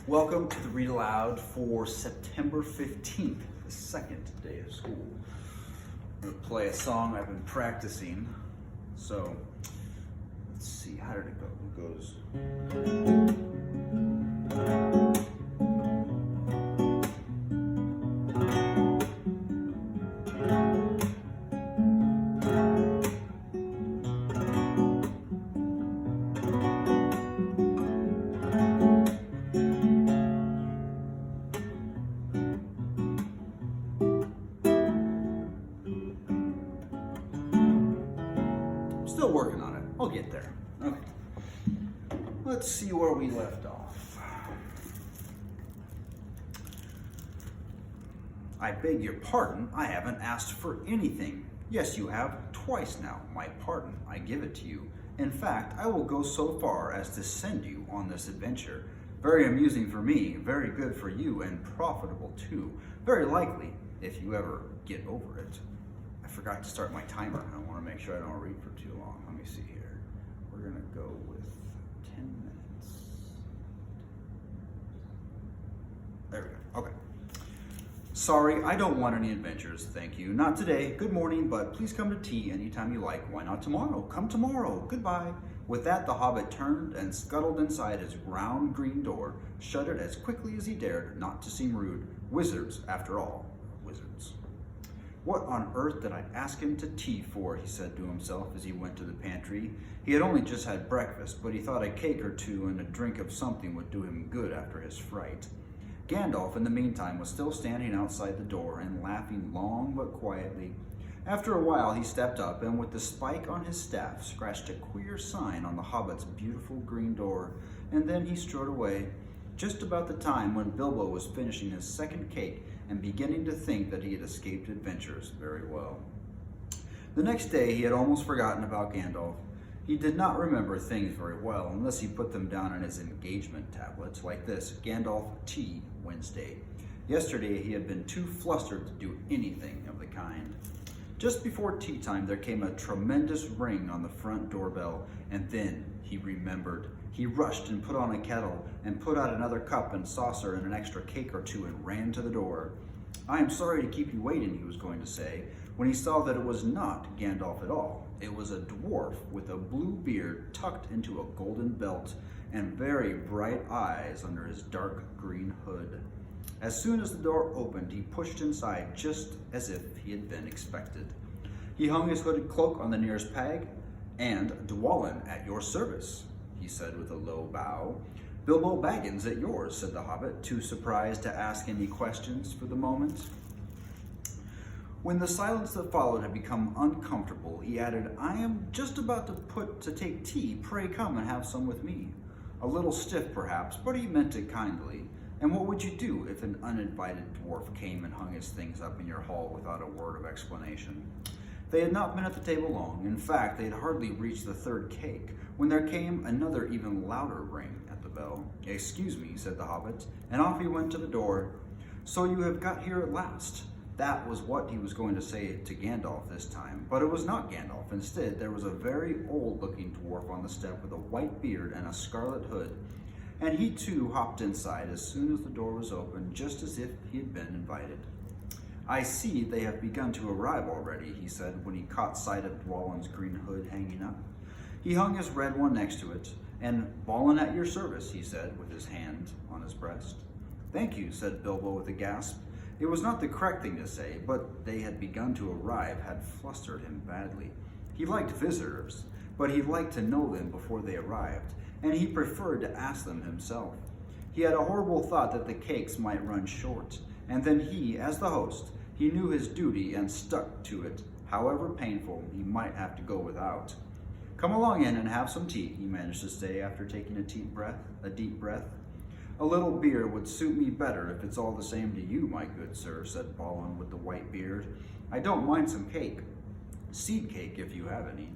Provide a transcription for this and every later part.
Welcome to the Read Aloud for September 15th, the second day of school. I'm going to play a song I've been practicing. So, let's see, how did it go? It goes... Still working on it. I'll get there. Okay. Let's see where we left off. I beg your pardon, I haven't asked for anything. Yes, you have, twice now. My pardon, I give it to you. In fact, I will go so far as to send you on this adventure. Very amusing for me, very good for you, and profitable too. Very likely, if you ever get over it. I forgot to start my timer. I want to make sure I don't read for too long. Let me see here. We're going to go with 10 minutes. There we go. Okay. Sorry, I don't want any adventures, thank you. Not today. Good morning, but please come to tea anytime you like. Why not tomorrow? Come tomorrow. Goodbye. With that, the Hobbit turned and scuttled inside his round green door, shut it as quickly as he dared, not to seem rude. Wizards, after all. Wizards. What on earth did I ask him to tea for, he said to himself as he went to the pantry. He had only just had breakfast, but he thought a cake or two and a drink of something would do him good after his fright. Gandalf, in the meantime, was still standing outside the door and laughing long but quietly. After a while, he stepped up and with the spike on his staff scratched a queer sign on the Hobbit's beautiful green door, and then he strode away, just about the time when Bilbo was finishing his second cake and beginning to think that he had escaped adventures very well. The next day, he had almost forgotten about Gandalf. He did not remember things very well unless he put them down on his engagement tablets, like this: Gandalf Tea, Wednesday. Yesterday, he had been too flustered to do anything of the kind. Just before tea time, there came a tremendous ring on the front doorbell, and then he remembered. He rushed and put on a kettle and put out another cup and saucer and an extra cake or two and ran to the door. I am sorry to keep you waiting, he was going to say, when he saw that it was not Gandalf at all. It was a dwarf with a blue beard tucked into a golden belt and very bright eyes under his dark green hood. As soon as the door opened, he pushed inside just as if he had been expected. He hung his hooded cloak on the nearest peg, and Dwalin at your service, he said with a low bow. Bilbo Baggins at yours, said the Hobbit, too surprised to ask any questions for the moment. When the silence that followed had become uncomfortable, he added, I am just about to take tea. Pray come and have some with me. A little stiff, perhaps, but he meant it kindly. And what would you do if an uninvited dwarf came and hung his things up in your hall without a word of explanation? They had not been at the table long. In fact, they had hardly reached the third cake when there came another even louder ring at the bell. Excuse me, said the Hobbit, and off he went to the door. So you have got here at last. That was what he was going to say to Gandalf this time, but it was not Gandalf. Instead, there was a very old-looking dwarf on the step with a white beard and a scarlet hood, and he too hopped inside as soon as the door was opened, just as if he had been invited. I see they have begun to arrive already, he said when he caught sight of Dwalin's green hood hanging up. He hung his red one next to it, and Balin at your service, he said with his hand on his breast. Thank you, said Bilbo with a gasp. It was not the correct thing to say, but they had begun to arrive had flustered him badly. He liked visitors, but he liked to know them before they arrived, and he preferred to ask them himself. He had a horrible thought that the cakes might run short, and then he, as the host, he knew his duty and stuck to it, however painful he might have to go without. Come along in and have some tea, he managed to say after taking a deep breath. A little beer would suit me better if it's all the same to you, my good sir, said Balin with the white beard. I don't mind some cake. Seed cake, if you have any.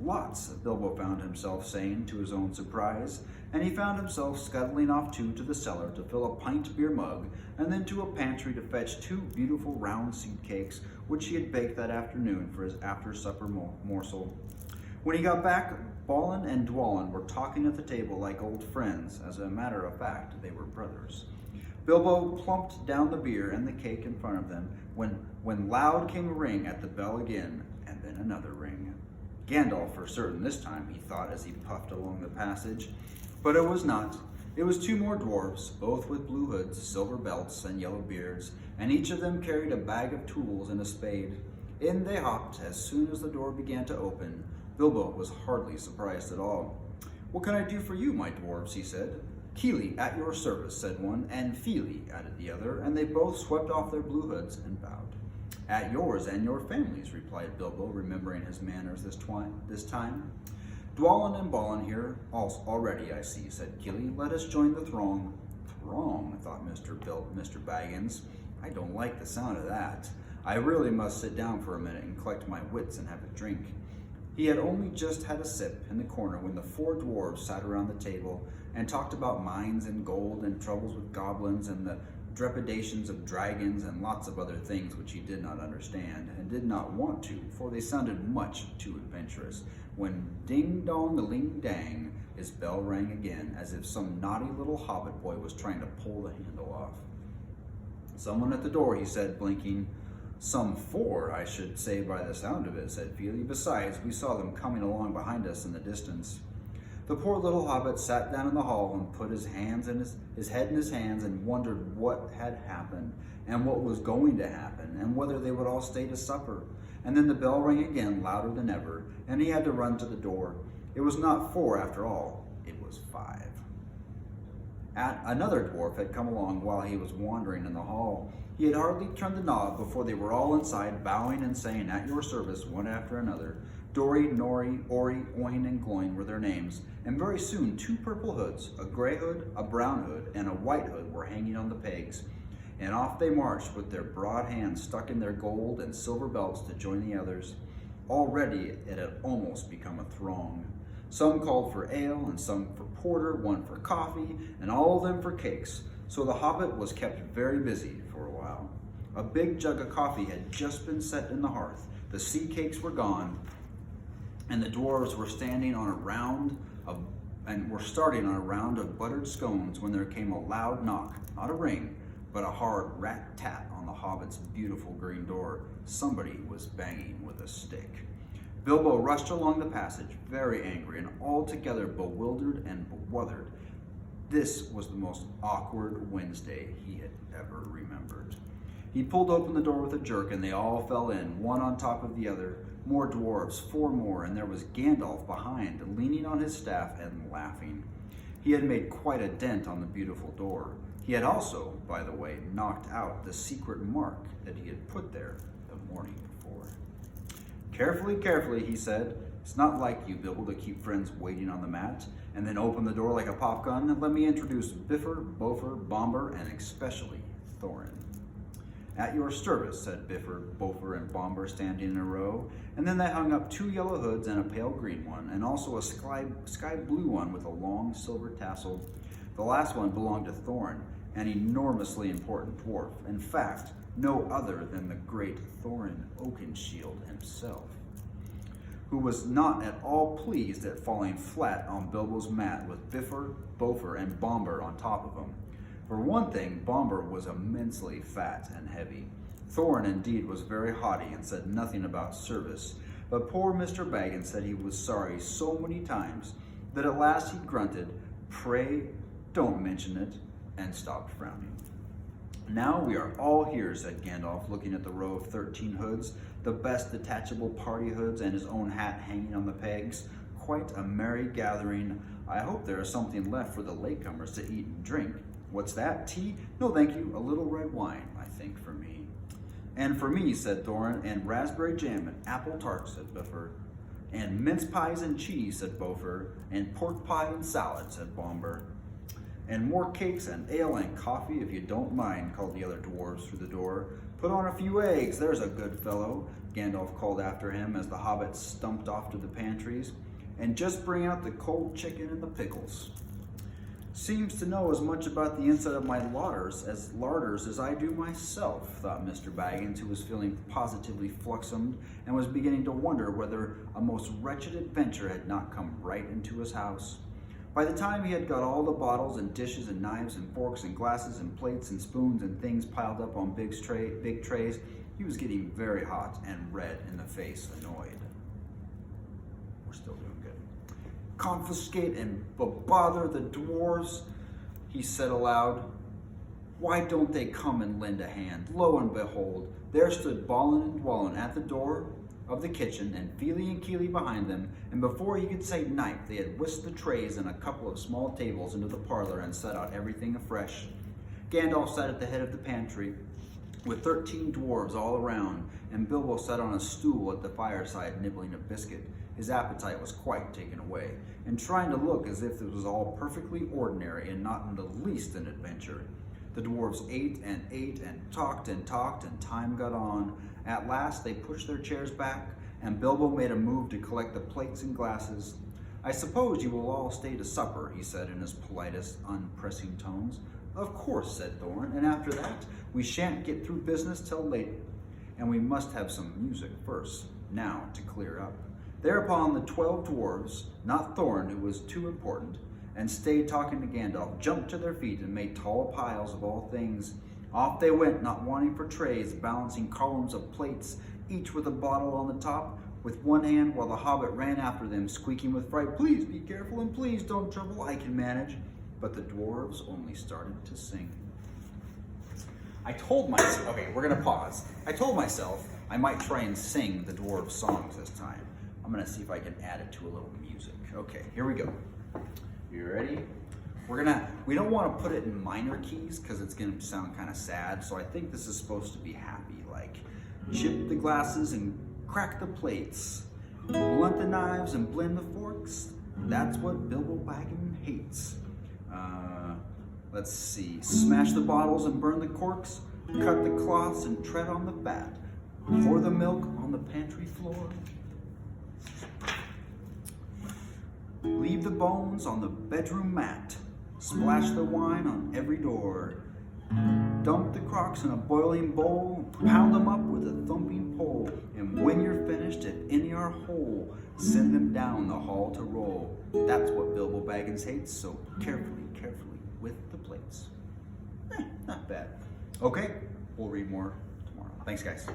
Lots, Bilbo found himself saying to his own surprise, and he found himself scuttling off too to the cellar to fill a pint beer mug, and then to a pantry to fetch 2 beautiful round seed cakes which he had baked that afternoon for his after-supper morsel. When he got back, Balin and Dwalin were talking at the table like old friends. As a matter of fact, they were brothers. Bilbo plumped down the beer and the cake in front of them when loud came a ring at the bell again, and then another ring. Gandalf for certain this time, he thought as he puffed along the passage. But it was not. It was two more dwarves, both with blue hoods, silver belts, and yellow beards, and each of them carried a bag of tools and a spade. In they hopped as soon as the door began to open. Bilbo was hardly surprised at all. "What can I do for you, my dwarves?" he said. "Keely, at your service," said one, and Feely, added the other, and they both swept off their blue hoods and bowed. "At yours and your families," replied Bilbo, remembering his manners this time. "Dwalin and Balin here already, I see," said Keely. "Let us join the throng." "Throng," thought Mr. Baggins. "I don't like the sound of that. I really must sit down for a minute and collect my wits and have a drink." He had only just had a sip in the corner when the four dwarves sat around the table and talked about mines and gold and troubles with goblins and the trepidations of dragons and lots of other things which he did not understand and did not want to, for they sounded much too adventurous, when ding-dong-a-ling-dang, his bell rang again, as if some naughty little hobbit boy was trying to pull the handle off. "Someone at the door," he said, blinking. "Some four, I should say by the sound of it," said Feely. "Besides, we saw them coming along behind us in the distance." The poor little hobbit sat down in the hall and put his head in his hands and wondered what had happened and what was going to happen and whether they would all stay to supper. And then the bell rang again, louder than ever, and he had to run to the door. It was not 4 after all, it was 5. Another dwarf had come along while he was wandering in the hall. He had hardly turned the knob before they were all inside, bowing and saying, "At your service," one after another. Dory, Nori, Ori, Oin, and Gloin were their names, and very soon 2 purple hoods, a gray hood, a brown hood, and a white hood were hanging on the pegs, and off they marched with their broad hands stuck in their gold and silver belts to join the others. Already it had almost become a throng. Some called for ale, and some for porter, one for coffee, and all of them for cakes, so the hobbit was kept very busy for a while. A big jug of coffee had just been set in the hearth, the sea cakes were gone, and the dwarves were starting on a round of buttered scones when there came a loud knock, not a ring, but a hard rat-tat on the hobbit's beautiful green door. Somebody was banging with a stick. Bilbo rushed along the passage, very angry and altogether bewildered and bewildered. This was the most awkward Wednesday he had ever remembered. He pulled open the door with a jerk, and they all fell in, one on top of the other. More dwarves, 4 more, and there was Gandalf behind, leaning on his staff and laughing. He had made quite a dent on the beautiful door. He had also, by the way, knocked out the secret mark that he had put there the morning before. "Carefully, carefully," he said. "It's not like you, Bilbo, to keep friends waiting on the mat and then open the door like a pop gun. Let me introduce Bifur, Bofer, Bomber, and especially Thorin." "At your service," said Bifur, Bofer, and Bomber, standing in a row, and then they hung up 2 yellow hoods and a pale green one, and also a sky blue one with a long silver tassel. The last one belonged to Thorin, an enormously important dwarf, in fact, no other than the great Thorin Oakenshield himself, who was not at all pleased at falling flat on Bilbo's mat with Bifur, Bofer, and Bomber on top of him. For one thing, Bomber was immensely fat and heavy. Thorin, indeed, was very haughty and said nothing about service, but poor Mr. Baggins said he was sorry so many times that at last he grunted, "Pray, don't mention it," and stopped frowning. "Now we are all here," said Gandalf, looking at the row of 13 hoods, the best detachable party hoods, and his own hat hanging on the pegs. "Quite a merry gathering. I hope there is something left for the latecomers to eat and drink." "What's that? Tea? No, thank you. A little red wine, I think, for me." "And for me," said Thorin. "And raspberry jam and apple tart," said Bifur. "And mince pies and cheese," said Bofer. "And pork pie and salad," said Bomber. "And more cakes and ale and coffee, if you don't mind," called the other dwarves through the door. "Put on a few eggs, there's a good fellow," Gandalf called after him as the hobbits stumped off to the pantries. "And just bring out the cold chicken and the pickles." Seems to know as much about the inside of my larders as I do myself, thought Mr. Baggins, who was feeling positively fluxumed and was beginning to wonder whether a most wretched adventure had not come right into his house. By the time he had got all the bottles and dishes and knives and forks and glasses and plates and spoons and things piled up on big trays, he was getting very hot and red in the face, annoyed. We're still doing good. Confiscate and bother the dwarves, he said aloud. Why don't they come and lend a hand? Lo and behold, there stood Ballin and Dwallin at the door of the kitchen, and Feely and Keely behind them, and before he could say knife, they had whisked the trays and a couple of small tables into the parlor and set out everything afresh. Gandalf sat at the head of the pantry, with 13 dwarves all around, and Bilbo sat on a stool at the fireside nibbling a biscuit. His appetite was quite taken away, and trying to look as if it was all perfectly ordinary and not in the least an adventure. The dwarves ate and talked, and time got on. At last they pushed their chairs back, and Bilbo made a move to collect the plates and glasses. I suppose you will all stay to supper, he said in his politest, unpressing tones. Of course, said Thorn, and after that we shan't get through business till late, and we must have some music first, now to clear up. Thereupon the 12 dwarves, not Thorn, who was too important, and stayed talking to Gandalf, jumped to their feet and made tall piles of all things. Off they went, not wanting for trays, balancing columns of plates, each with a bottle on the top, with one hand, while the Hobbit ran after them, squeaking with fright, Please be careful and please don't trouble, I can manage. But the dwarves only started to sing. I told myself, okay, we're gonna pause. I told myself I might try and sing the dwarves' songs this time. I'm gonna see if I can add it to a little music. Okay, here we go. You ready? We don't want to put it in minor keys because it's gonna sound kind of sad. So I think this is supposed to be happy, like chip the glasses and crack the plates, blunt the knives and blend the forks. That's what Bilbo Baggins hates. Let's see. Smash the bottles and burn the corks. Cut the cloths and tread on the fat. Pour the milk on the pantry floor. Leave the bones on the bedroom mat. Splash the wine on every door. Dump the crocks in a boiling bowl. Pound them up with a thumping pole. And when you're finished, if any are whole, send them down the hall to roll. That's what Bilbo Baggins hates, so carefully with the plates. Not bad. Okay, we'll read more tomorrow. Thanks, guys.